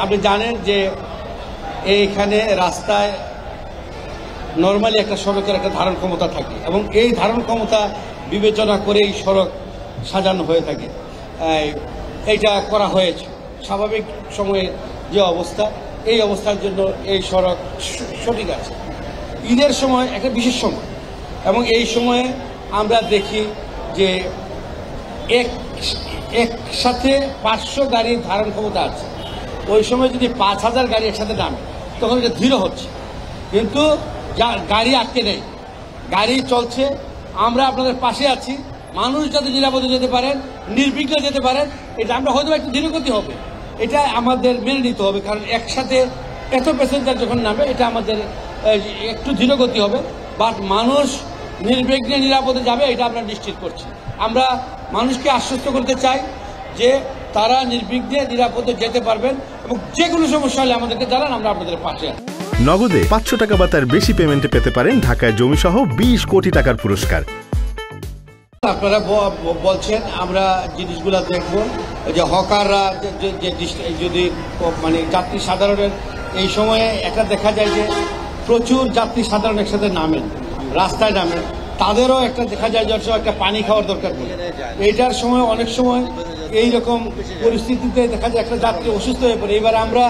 আপনি জানেন যে এইখানে রাস্তায় নর্মালি একটা সড়কের একটা ধারণ ক্ষমতা থাকে এবং এই ধারণ ক্ষমতা বিবেচনা করে এই সড়ক সাজানো হয়ে থাকে। এইটা করা হয়েছে স্বাভাবিক সময়ে যে অবস্থা, এই অবস্থার জন্য এই সড়ক সঠিক আছে। ঈদের সময় একটা বিশেষ সময় এবং এই সময়ে আমরা দেখি যে একসাথে 500 গাড়ির ধারণ ক্ষমতা আছে। ওই সময় যদি 5000 গাড়ি একসাথে নামে তখন এটা ধীর হচ্ছে, কিন্তু গাড়ি আটকে নেই, গাড়ি চলছে। আমরা আপনাদের পাশে আছি, মানুষ যাতে নিরাপদে যেতে পারেন, নির্বিঘ্নে যেতে পারেন, এটা আমরা হয়তো একটু ধীরগতি হবে, এটা আমাদের মেনে নিতে হবে। কারণ একসাথে এত প্যাসেঞ্জার যখন নামে এটা আমাদের একটু ধীরগতি হবে, বাট মানুষ নির্বিঘ্নে নিরাপদে যাবে এটা আমরা নিশ্চিত করছি। আমরা মানুষকে আশ্বস্ত করতে চাই যে তারা নির্বিঘ্নে নিরাপদে যেতে পারবেন এবং যে কোনো সমস্যা হলে আমাদেরকে জানান, আমরা আপনাদের পাশে আছি। নগদে 500 টাকা বা তার বেশি পেমেন্টে পেতে পারেন ঢাকায় জমিসহ 20 কোটি টাকার পুরস্কার। আপনারা বলছেন আমরা জিনিসগুলো দেখব যে হকাররা যদি মানে যাত্রী সাধারণের এই সময়ে একটা দেখা যায় যে প্রচুর যাত্রী সাধারণ একসাথে নামেন, রাস্তায় নামেন, তাদেরও একটা দেখা যায় যে একটা পানি খাওয়ার দরকার পড়ে। এইটার সময় অনেক সময় এইরকম পরিস্থিতিতে দেখা যায় একটা যাত্রী অসুস্থ হয়ে পড়ে। এবার আমরা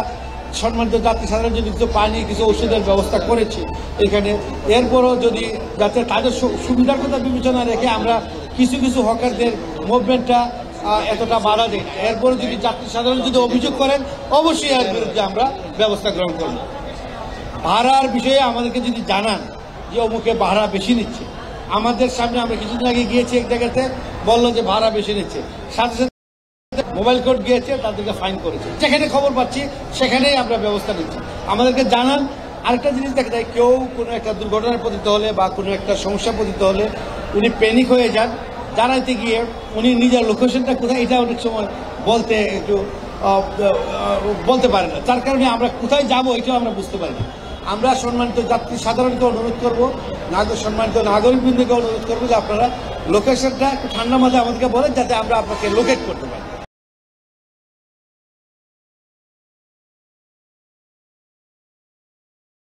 সম্মানিত যাত্রী সাধারণ যদি কিছু পানি কিছু ওষুধের ব্যবস্থা করেছি এখানে, এরপরও যদি যাতে তাদের সুবিধার কথা বিবেচনা রেখে আমরা কিছু কিছু হকারদের মুভমেন্টটা এতটা বাধা দেয়। এরপরে যদি যাত্রী সাধারণ যদি অভিযোগ করেন অবশ্যই এর বিরুদ্ধে আমরা ব্যবস্থা গ্রহণ করব। ভাড়ার বিষয়ে আমাদেরকে যদি জানান যে অমুকে ভাড়া বেশি নিচ্ছে, আমাদের সামনে আমরা কিছুদিন আগে গিয়েছি এক জায়গাতে, বললো যে ভাড়া বেশি নিচ্ছে, সাথে সাথে মোবাইল কোর্ট গিয়েছে, তাদেরকে ফাইন করেছে। যেখানে খবর পাচ্ছি সেখানেই আমরা ব্যবস্থা নিচ্ছি। আমাদেরকে জানান। আরেকটা জিনিস দেখা যায়, কেউ কোনো একটা দুর্ঘটনায় পতিত হলে বা কোনো একটা সমস্যা পতিত হলে উনি প্যানিক হয়ে যান, জানাইতে গিয়ে উনি নিজের লোকেশনটা কোথায় এটা অনেক সময় বলতে পারে না, যার কারণে আমরা কোথায় যাবো এটাও আমরা বুঝতে পারি না। আমরা সম্মানিত যাত্রী সাধারণকে অনুরোধ করবো, সম্মানিত নাগরিকবৃন্দকে অনুরোধ করবো যে আপনারা লোকেশনটা একটু ঠান্ডা মাথায় আমাদেরকে বলেন, যাতে আমরা আপনাকে লোকেট করতে পারি।